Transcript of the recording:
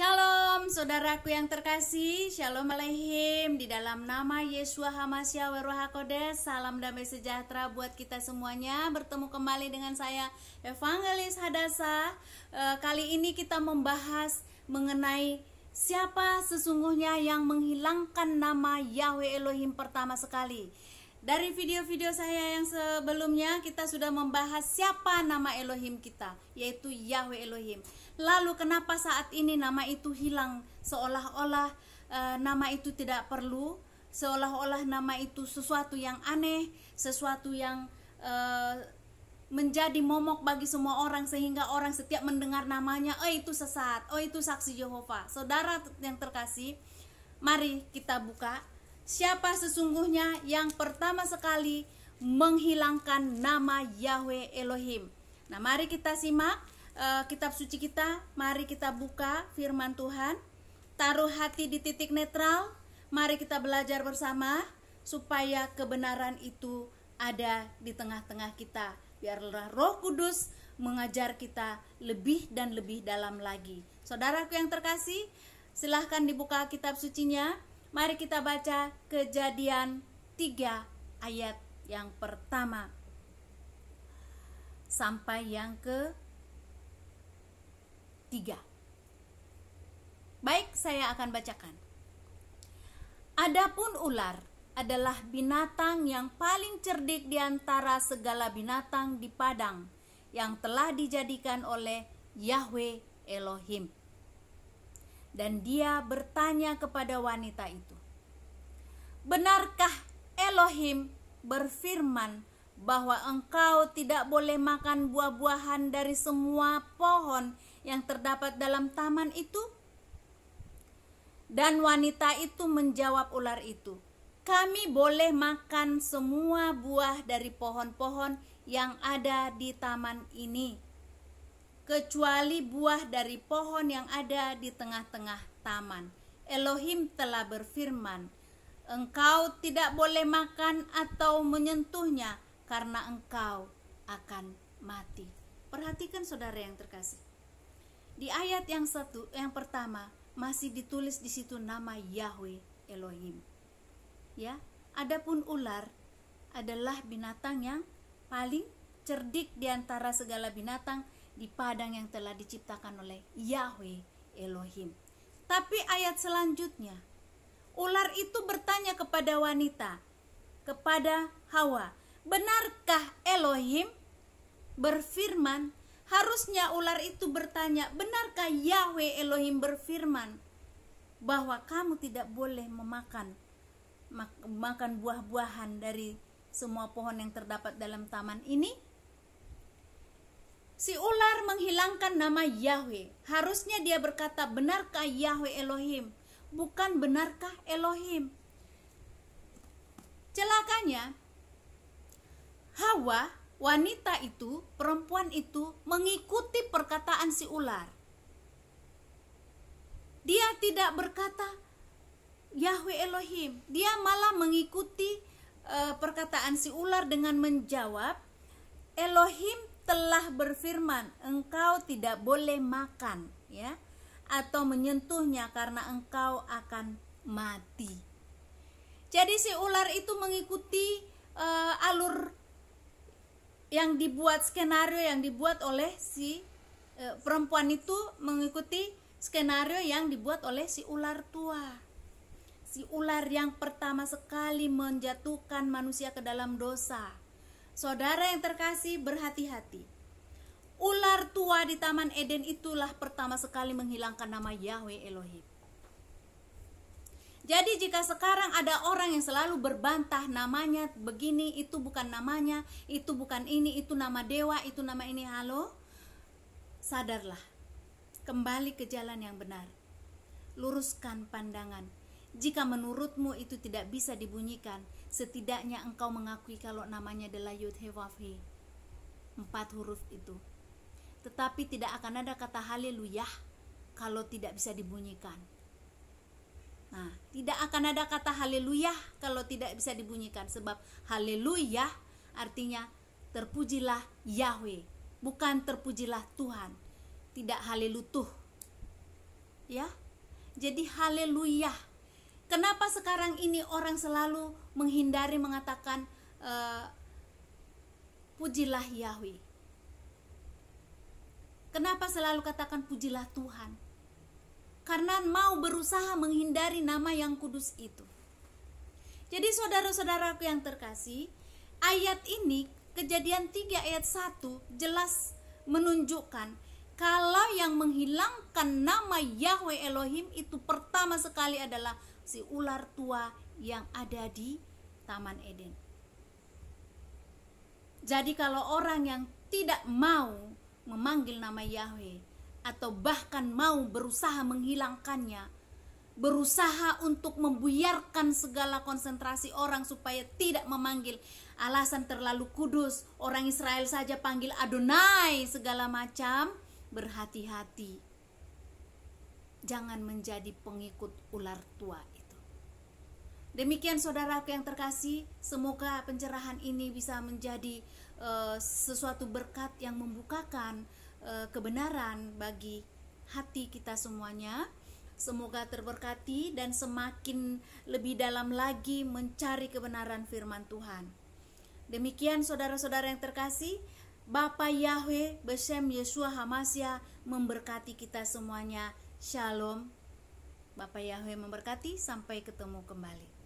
Shalom saudaraku yang terkasih, Shalom Aleihim. Di dalam nama Yeshua HaMashiach Roh HaKodes, salam damai sejahtera buat kita semuanya. Bertemu kembali dengan saya Evangelis Hadasa. Kali ini kita membahas mengenai siapa sesungguhnya yang menghilangkan nama Yahweh Elohim pertama sekali. Dari video-video saya yang sebelumnya kita sudah membahas siapa nama Elohim kita, yaitu Yahweh Elohim. Lalu kenapa saat ini nama itu hilang, seolah-olah nama itu tidak perlu, seolah-olah nama itu sesuatu yang aneh, sesuatu yang menjadi momok bagi semua orang, sehingga orang setiap mendengar namanya, oh itu sesat, oh itu saksi Yehova. Saudara yang terkasih, mari kita buka siapa sesungguhnya yang pertama sekali menghilangkan nama Yahweh Elohim. Nah, mari kita simak kitab suci kita. Mari kita buka firman Tuhan. Taruh hati di titik netral. Mari kita belajar bersama supaya kebenaran itu ada di tengah-tengah kita. Biarlah Roh Kudus mengajar kita lebih dan lebih dalam lagi. Saudaraku yang terkasih, silahkan dibuka kitab sucinya. Mari kita baca Kejadian 3 ayat yang pertama sampai yang ke-3. Baik, saya akan bacakan. Adapun ular adalah binatang yang paling cerdik di antara segala binatang di padang yang telah dijadikan oleh Yahweh Elohim. Dan dia bertanya kepada wanita itu, benarkah Elohim berfirman bahwa engkau tidak boleh makan buah-buahan dari semua pohon yang terdapat dalam taman itu? Dan wanita itu menjawab ular itu, kami boleh makan semua buah dari pohon-pohon yang ada di taman ini, kecuali buah dari pohon yang ada di tengah-tengah taman. Elohim telah berfirman, engkau tidak boleh makan atau menyentuhnya karena engkau akan mati. Perhatikan saudara yang terkasih. Di ayat yang pertama masih ditulis di situ nama Yahweh Elohim. Ya, adapun ular adalah binatang yang paling cerdik di antara segala binatang di padang yang telah diciptakan oleh Yahweh Elohim. Tapi ayat selanjutnya, ular itu bertanya kepada wanita, kepada Hawa, benarkah Elohim berfirman? Harusnya ular itu bertanya, benarkah Yahweh Elohim berfirman bahwa kamu tidak boleh makan buah-buahan dari semua pohon yang terdapat dalam taman ini? Si ular menghilangkan nama Yahweh. Harusnya dia berkata, benarkah Yahweh Elohim? Bukan benarkah Elohim. Celakanya, Hawa, wanita itu, perempuan itu, mengikuti perkataan si ular. Dia tidak berkata Yahweh Elohim. Dia malah mengikuti perkataan si ular dengan menjawab, Elohim telah berfirman, engkau tidak boleh makan, ya, atau menyentuhnya karena engkau akan mati. Jadi si ular itu mengikuti alur yang dibuat, skenario yang dibuat oleh si perempuan itu, mengikuti skenario yang dibuat oleh si ular tua. Si ular yang pertama sekali menjatuhkan manusia ke dalam dosa. Saudara yang terkasih, berhati-hati. Ular tua di Taman Eden itulah pertama sekali menghilangkan nama Yahweh Elohim. Jadi jika sekarang ada orang yang selalu berbantah namanya begini, itu bukan namanya, itu bukan ini, itu nama dewa, itu nama ini, halo, sadarlah. Kembali ke jalan yang benar. Luruskan pandangan. Jika menurutmu itu tidak bisa dibunyikan, setidaknya engkau mengakui kalau namanya adalah Yud He Vav He, 4 huruf itu. Tetapi tidak akan ada kata haleluya kalau tidak bisa dibunyikan. Nah, tidak akan ada kata haleluya kalau tidak bisa dibunyikan, sebab haleluya artinya terpujilah Yahweh, bukan terpujilah Tuhan. Tidak halelutuh. ya. Jadi haleluya. Kenapa sekarang ini orang selalu menghindari mengatakan pujilah Yahweh? Kenapa selalu katakan pujilah Tuhan? Karena mau berusaha menghindari nama yang kudus itu. Jadi saudara-saudaraku yang terkasih, ayat ini Kejadian 3 ayat 1 jelas menunjukkan kalau yang menghilangkan nama Yahweh Elohim itu pertama sekali adalah si ular tua yang ada di Taman Eden. Jadi kalau orang yang tidak mau memanggil nama Yahweh atau bahkan mau berusaha menghilangkannya, berusaha untuk membuyarkan segala konsentrasi orang supaya tidak memanggil, alasan terlalu kudus, orang Israel saja panggil Adonai segala macam, berhati-hati. Jangan menjadi pengikut ular tua itu. Demikian saudaraku yang terkasih, semoga pencerahan ini bisa menjadi sesuatu berkat yang membukakan kebenaran bagi hati kita semuanya. Semoga terberkati dan semakin lebih dalam lagi mencari kebenaran firman Tuhan. Demikian saudara-saudara yang terkasih, Bapa Yahweh Beshem Yeshua Hamasya memberkati kita semuanya. Shalom. Bapa Yahweh memberkati, sampai ketemu kembali.